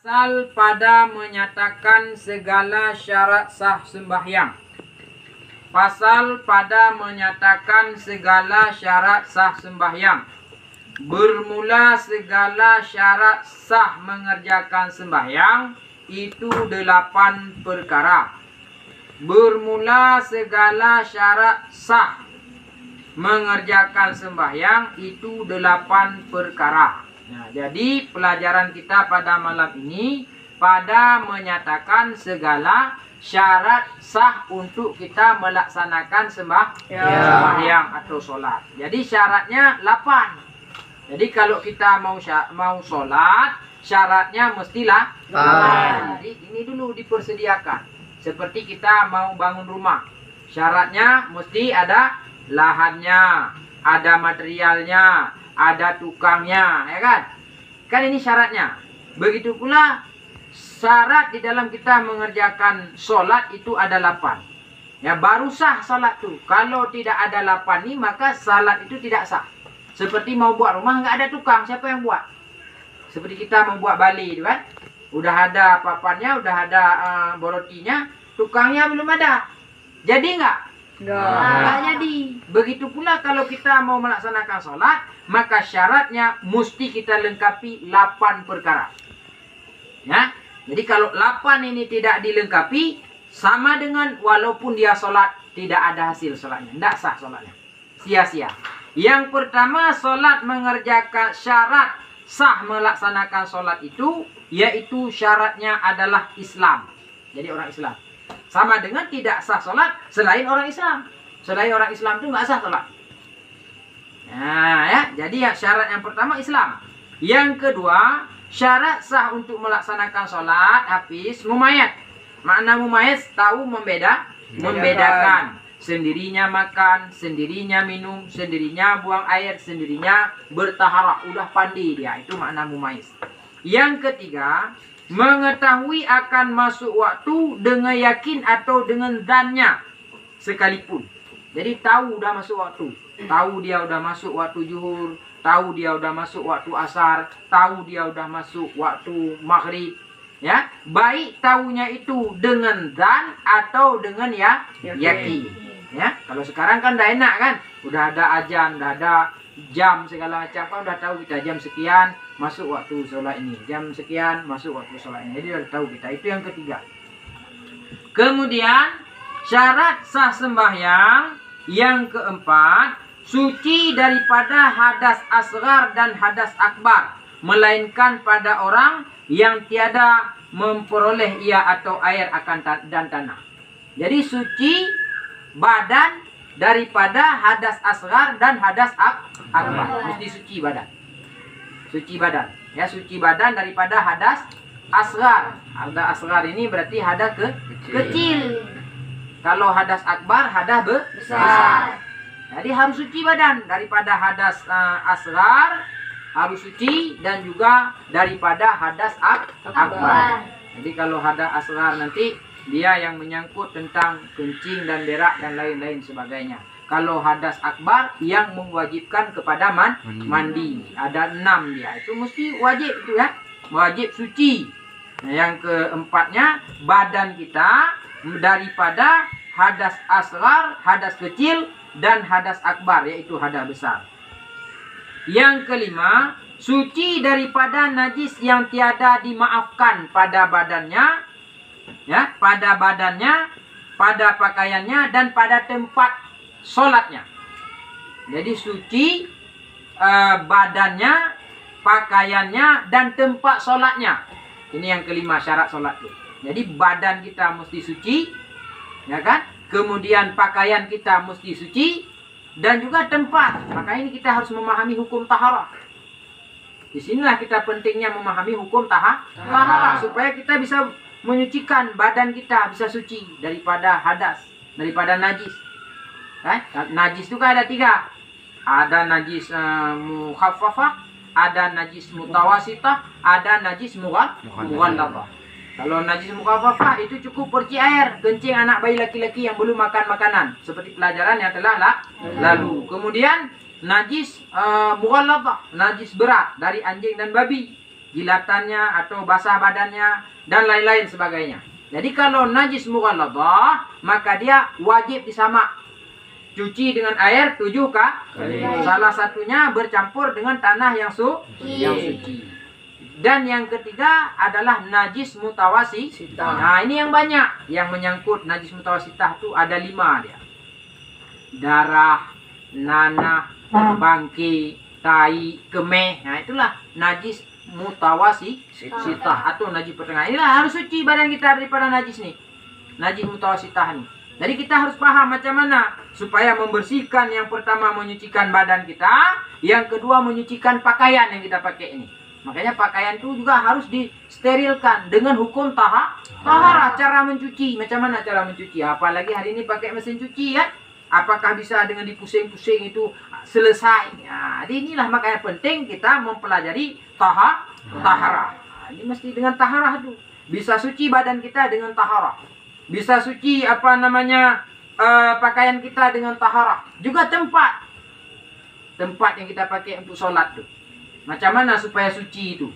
Pasal pada menyatakan segala syarat sah sembahyang. Pasal pada menyatakan segala syarat sah sembahyang. Bermula segala syarat sah mengerjakan sembahyang itu 8 perkara. Bermula segala syarat sah mengerjakan sembahyang itu 8 perkara. Nah, jadi pelajaran kita pada malam ini pada menyatakan segala syarat sah untuk kita melaksanakan sembahyang atau solat. Jadi syaratnya 8. Jadi kalau kita mau solat, syaratnya mestilah 8. Jadi ini dulu dipersediakan. Seperti kita mau bangun rumah, syaratnya mesti ada lahannya, ada materialnya, ada tukangnya, ya kan? Kan ini syaratnya. Begitu pula syarat di dalam kita mengerjakan solat itu ada 8. Ya, baru sah solat itu. Kalau tidak ada 8 ini, maka salat itu tidak sah. Seperti mau buat rumah, nggak ada tukang, siapa yang buat? Seperti kita membuat bali, kan? Udah ada papannya, udah ada borotinya, tukangnya belum ada. Jadi nggak? Nggak jadi. Begitu pula kalau kita mau melaksanakan sholat, maka syaratnya mesti kita lengkapi 8 perkara. Ya, jadi kalau 8 ini tidak dilengkapi, sama dengan walaupun dia sholat tidak ada hasil sholatnya, tidak sah sholatnya, sia-sia. Yang pertama, sholat mengerjakan syarat sah melaksanakan sholat itu, yaitu syaratnya adalah Islam. Jadi orang Islam. Sama dengan tidak sah sholat selain orang Islam. Selain orang Islam itu nggak sah sholat. Nah, ya, jadi syarat yang pertama Islam. Yang kedua, syarat sah untuk melaksanakan sholat, Hafiz, mumayat. Makna mumayat tahu membedakan. Sendirinya makan, sendirinya minum, sendirinya buang air, sendirinya bertaharah. Udah pandai dia. Itu makna mumayat. Yang ketiga, mengetahui akan masuk waktu dengan yakin atau dengan zannya sekalipun. Jadi tahu udah masuk waktu, tahu dia udah masuk waktu zuhur, tahu dia udah masuk waktu asar, tahu dia udah masuk waktu maghrib. Ya, baik tahunya itu dengan zan atau dengan yakin. Ya, kalau sekarang kan udah enak kan, udah ada azan, udah ada jam segala macam, kan udah tahu kita jam sekian masuk waktu sholat ini, jam sekian masuk waktu sholat ini. Jadi udah tahu kita. Itu yang ketiga. Kemudian syarat sah sembahyang yang keempat, suci daripada hadas asghar dan hadas akbar, melainkan pada orang yang tiada memperoleh ia atau air dan tanah. Jadi suci badan daripada hadas asghar dan hadas akbar. Mesti suci badan. Suci badan, ya, suci badan daripada hadas asghar. Hadas asghar ini berarti hadas kecil. Kalau hadas akbar hadas besar. Jadi harus suci badan daripada hadas asghar, harus suci, dan juga daripada hadas akbar. Jadi kalau hadas asghar nanti dia yang menyangkut tentang kencing dan berak dan lain-lain sebagainya. Kalau hadas akbar yang mewajibkan kepada mandi. Ada 6 dia. Itu mesti wajib itu, ya. Wajib suci. Nah, yang keempatnya, badan kita daripada hadas asghar, hadas kecil, dan hadas akbar, yaitu hadas besar. Yang kelima, suci daripada najis yang tiada dimaafkan pada badannya, ya, pada badannya, pada pakaiannya, dan pada tempat sholatnya. Jadi suci badannya, pakaiannya, dan tempat sholatnya. Ini yang kelima syarat sholat itu. Jadi badan kita mesti suci, ya kan? Kemudian pakaian kita mesti suci, dan juga tempat. Maka ini kita harus memahami hukum taharah. Disinilah kita pentingnya memahami hukum taharah, supaya kita bisa menyucikan badan kita, bisa suci daripada hadas, daripada najis. Kan? Najis itu kan ada 3. Ada najis mukhaffafah, ada najis mutawasitah, ada najis mughalladhah. Kalau najis mukhaffafah itu cukup perci air, kencing anak bayi laki-laki yang belum makan makanan, seperti pelajaran yang telah lalu. Kemudian najis mughalladhah, najis berat dari anjing dan babi. jilatannya atau basah badannya dan lain-lain sebagainya. Jadi kalau najis mughalladhah maka dia wajib disamak. Cuci dengan air 7 kali. Salah satunya bercampur dengan tanah yang suci. Dan yang ketiga adalah najis mutawasitah. Nah, ini yang banyak yang menyangkut najis mutawasitah itu ada 5 dia. Darah, nanah, bangkai, tai, kemih. Nah, itulah najis mutawasitah atau najis pertengahan. Inilah harus suci badan kita daripada najis nih. Najis mutawasitah nih. Jadi kita harus paham macam mana supaya membersihkan. Yang pertama menyucikan badan kita, yang kedua menyucikan pakaian yang kita pakai ini. Makanya pakaian itu juga harus disterilkan dengan hukum taharah. Cara mencuci, macam mana cara mencuci? Apalagi hari ini pakai mesin cuci ya. Apakah bisa dengan dipusing-pusing itu selesai? Nah, jadi inilah makanya penting kita mempelajari taharah. Nah, ini mesti dengan taharah itu. Bisa suci badan kita dengan taharah. Bisa suci pakaian kita dengan taharah. Juga tempat yang kita pakai untuk sholat tuh. Macam mana supaya suci itu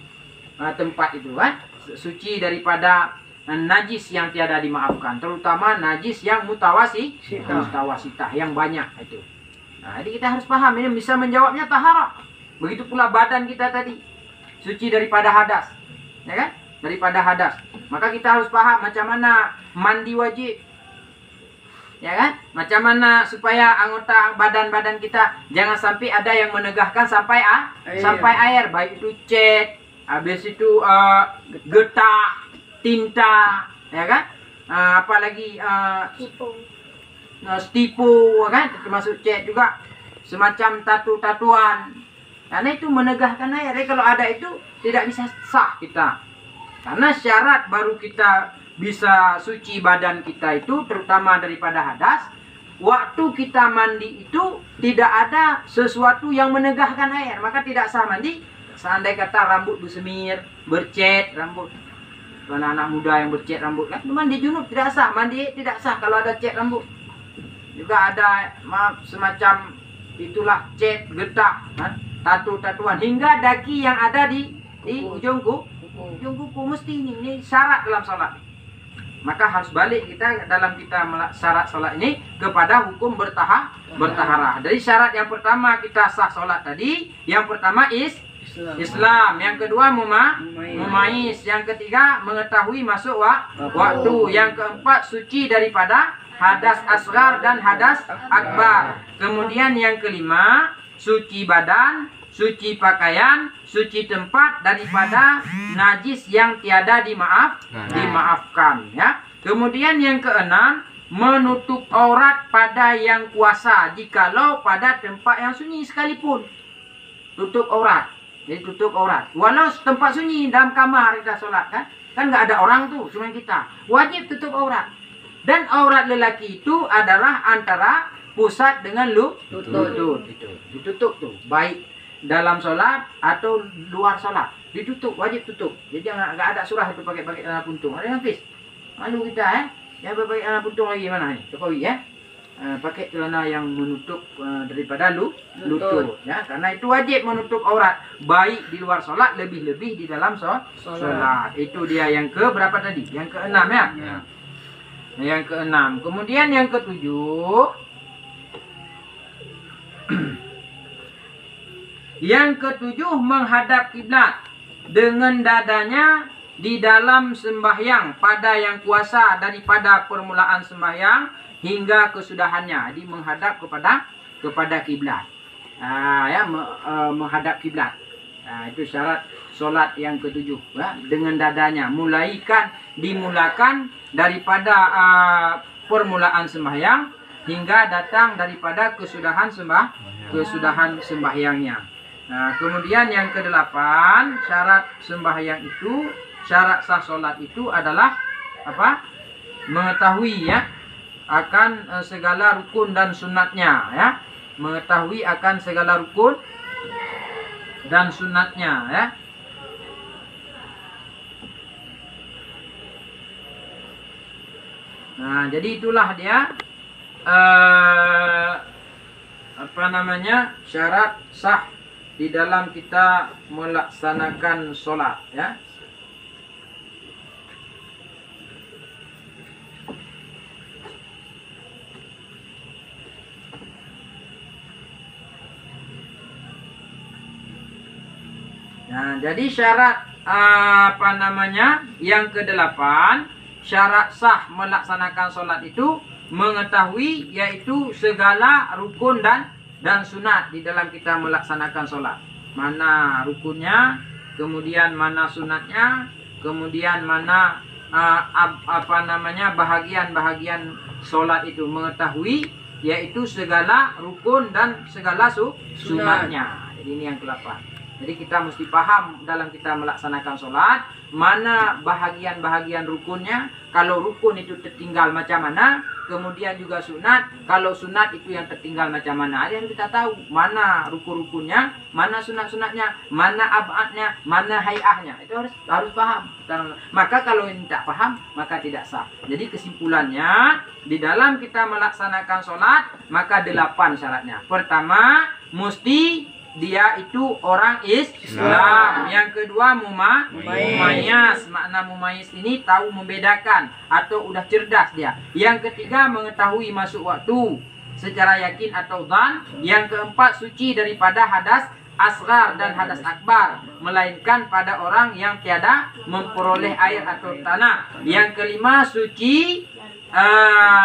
tempat itu kan? Suci daripada najis yang tiada dimaafkan, terutama najis yang mutawasitah yang banyak itu. Nah, jadi kita harus paham ini bisa menjawabnya taharah. Begitu pula badan kita tadi suci daripada hadas, ya kan? Daripada hadas. Maka kita harus paham macam mana mandi wajib. Ya kan? Macam mana supaya anggota badan-badan kita jangan sampai ada yang menegahkan sampai air, baik itu cat, habis itu getah, tinta, ya kan? Apalagi stipu, kan? Termasuk cat juga, semacam tatu-tatuan. Karena itu menegahkan air. Jadi kalau ada itu tidak bisa sah kita. Karena syarat baru kita bisa suci badan kita itu terutama daripada hadas. Waktu kita mandi itu tidak ada sesuatu yang menegahkan air, maka tidak sah mandi. Seandai kata rambut bersemir, bercat rambut. Anak-anak muda yang bercat rambut kan, mandi junub tidak sah, mandi tidak sah kalau ada cat rambut. Juga ada semacam itulah cat, getah, kan? Tatu-tatuan hingga daki yang ada di ujung kuku mesti ini syarat dalam salat. Maka harus balik kita dalam kita syarat salat ini kepada hukum bertaharah. Dari syarat yang pertama kita sah salat tadi, yang pertama Islam, yang kedua mumayyiz, yang ketiga mengetahui masuk waktu, yang keempat suci daripada hadas asghar dan hadas akbar. Kemudian yang kelima suci badan, suci pakaian, suci tempat daripada najis yang tiada dimaafkan ya. Kemudian yang keenam menutup aurat pada yang kuasa jikalau pada tempat yang sunyi sekalipun. Tutup aurat. Jadi tutup aurat. Walau tempat sunyi dalam kamar kita solat kan nggak ada orang tuh, cuma kita. Wajib tutup aurat. Dan aurat lelaki itu adalah antara pusat dengan lutut. Ditutup tuh, baik dalam sholat atau luar sholat, ditutup, wajib tutup. Jadi nggak ada surah itu pakai celana puntung. Ada yang Hafiz? Malu kita ya pakai celana puntung lagi mana nih? Jokowi ya, pakai celana yang menutup daripada lutut ya, karena itu wajib menutup aurat, baik di luar sholat, lebih-lebih di dalam sholat. Itu dia yang ke berapa tadi? Yang keenam ya. Yang keenam. Kemudian yang ketujuh. Yang ketujuh menghadap kiblat dengan dadanya di dalam sembahyang pada yang kuasa daripada permulaan sembahyang hingga kesudahannya. Jadi menghadap kepada kiblat. Menghadap kiblat. Itu syarat solat yang ketujuh ya, dengan dadanya dimulakan daripada permulaan sembahyang hingga datang daripada kesudahan sembahyangnya. Nah, kemudian yang kedelapan, syarat sembahyang itu, syarat sah solat itu adalah apa? Mengetahui ya akan segala rukun dan sunatnya ya. Mengetahui akan segala rukun dan sunatnya ya. Nah, jadi itulah dia syarat sah di dalam kita melaksanakan sholat, ya. Nah, jadi syarat yang ke-8, syarat sah melaksanakan sholat itu mengetahui yaitu segala rukun dan sunat di dalam kita melaksanakan sholat. Mana rukunnya, kemudian mana sunatnya, kemudian mana bahagian-bahagian sholat itu, mengetahui yaitu segala rukun dan segala sunatnya. Jadi ini yang ke-8. Jadi kita mesti paham dalam kita melaksanakan sholat, mana bahagian-bahagian rukunnya. Kalau rukun itu tertinggal macam mana, kemudian juga sunat. Kalau sunat itu yang tertinggal macam mana. Ada yang kita tahu mana rukun-rukunnya, mana sunat-sunatnya, mana abadnya, mana hayahnya. Itu harus paham. Maka kalau ini tak paham, maka tidak sah. Jadi kesimpulannya, di dalam kita melaksanakan sholat, maka 8 syaratnya. Pertama, mesti dia itu orang Islam. Yang kedua mumayyiz. Makna mumayyiz ini tahu membedakan atau udah cerdas dia. Yang ketiga mengetahui masuk waktu secara yakin atau dzan. Yang keempat suci daripada hadas asghar dan hadas akbar, melainkan pada orang yang tiada memperoleh air atau tanah. Yang kelima suci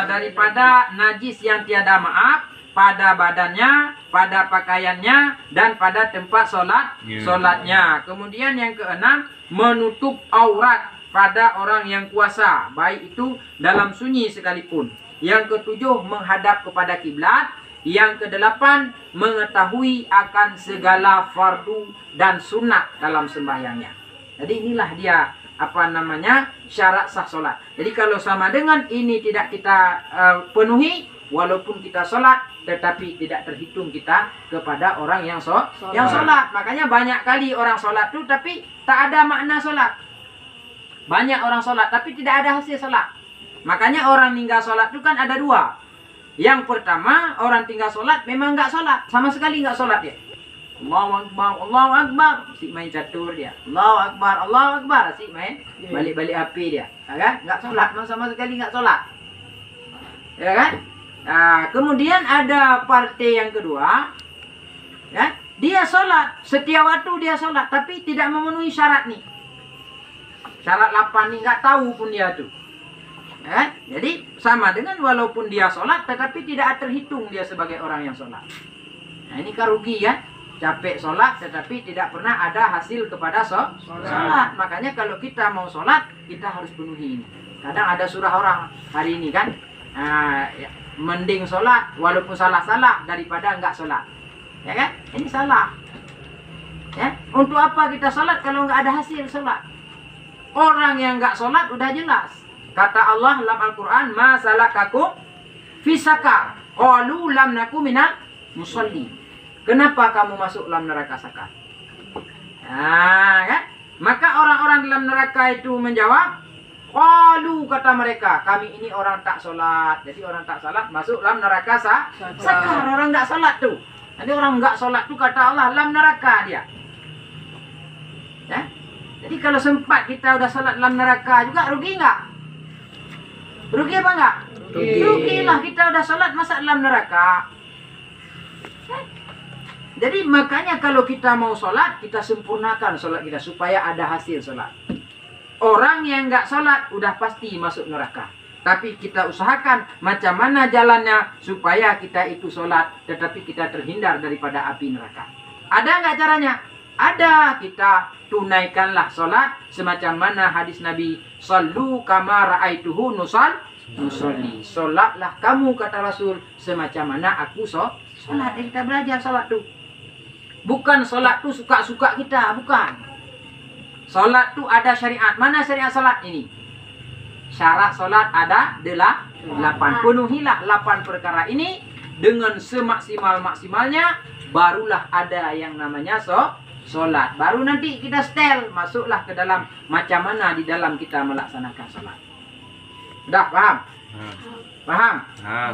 daripada najis yang tiada maaf pada badannya, pada pakaiannya, dan pada tempat solatnya. Kemudian yang keenam, menutup aurat pada orang yang kuasa, baik itu dalam sunyi sekalipun. Yang ketujuh, menghadap kepada kiblat. Yang kedelapan, mengetahui akan segala fardu dan sunat dalam sembahyangnya. Jadi inilah dia syarat sah solat. Jadi kalau sama dengan ini tidak kita penuhi, walaupun kita solat, tetapi tidak terhitung kita kepada orang yang solat. Makanya banyak kali orang solat itu tapi tak ada makna solat. Banyak orang solat tapi tidak ada hasil solat. Makanya orang tinggal solat itu kan ada dua. Yang pertama, orang tinggal solat memang enggak solat, sama sekali enggak solat dia. Allahu Akbar, Allahu Akbar, si main catur dia. Allahu Akbar, si main balik-balik api dia. Ya kan? Enggak solat, sama sekali enggak solat. Ya kan? Nah, kemudian ada partai yang kedua, ya, dia sholat, setiap waktu dia sholat, tapi tidak memenuhi syarat nih. Syarat 8 nih, nggak tahu pun dia tuh. Ya, jadi sama dengan walaupun dia sholat, tetapi tidak terhitung dia sebagai orang yang sholat. Nah ini kan rugi ya, capek sholat, tetapi tidak pernah ada hasil kepada sholat. Makanya kalau kita mau sholat, kita harus penuhi ini. Kadang ada surah orang hari ini kan, ya, mending sholat walaupun salah-salah daripada enggak sholat, ya kan? Ini salah, ya. Untuk apa kita sholat kalau enggak ada hasil sholat? Orang yang enggak sholat udah jelas. Kata Allah dalam Al-Quran, ma salakakum fi sakar, qalu lam naku minal musalli. Kenapa kamu masuk dalam neraka sakar? Nah, kan? Maka orang-orang dalam neraka itu menjawab, qalu, kata mereka, kami ini orang tak sholat. Jadi orang tak sholat masuk dalam neraka sakar. Orang enggak sholat tuh. Nanti orang enggak sholat tuh kata Allah dalam neraka dia. Ya? Jadi kalau sempat kita udah sholat dalam neraka juga, rugi enggak? Rugi apa enggak? Rugilah, kita udah sholat masa dalam neraka. Jadi makanya kalau kita mau sholat, kita sempurnakan sholat kita supaya ada hasil sholat. Orang yang enggak sholat udah pasti masuk neraka. Tapi kita usahakan macam mana jalannya supaya kita itu sholat, tetapi kita terhindar daripada api neraka. Ada enggak caranya? Ada. Kita tunaikanlah sholat semacam mana hadis Nabi, sallu kama ra'aituhu nusalli. Sholatlah kamu, kata Rasul, semacam mana aku sholat. Kita belajar sholat tuh. Bukan sholat tuh suka-suka kita, bukan. Sholat tuh ada syariat. Mana syariat sholat ini? Syarat sholat ada 8. Penuhilah 8 perkara ini dengan semaksimal-maksimalnya, barulah ada yang namanya sholat. Baru nanti kita setel, masuklah ke dalam macam mana di dalam kita melaksanakan sholat. Dah paham? Paham? Paham.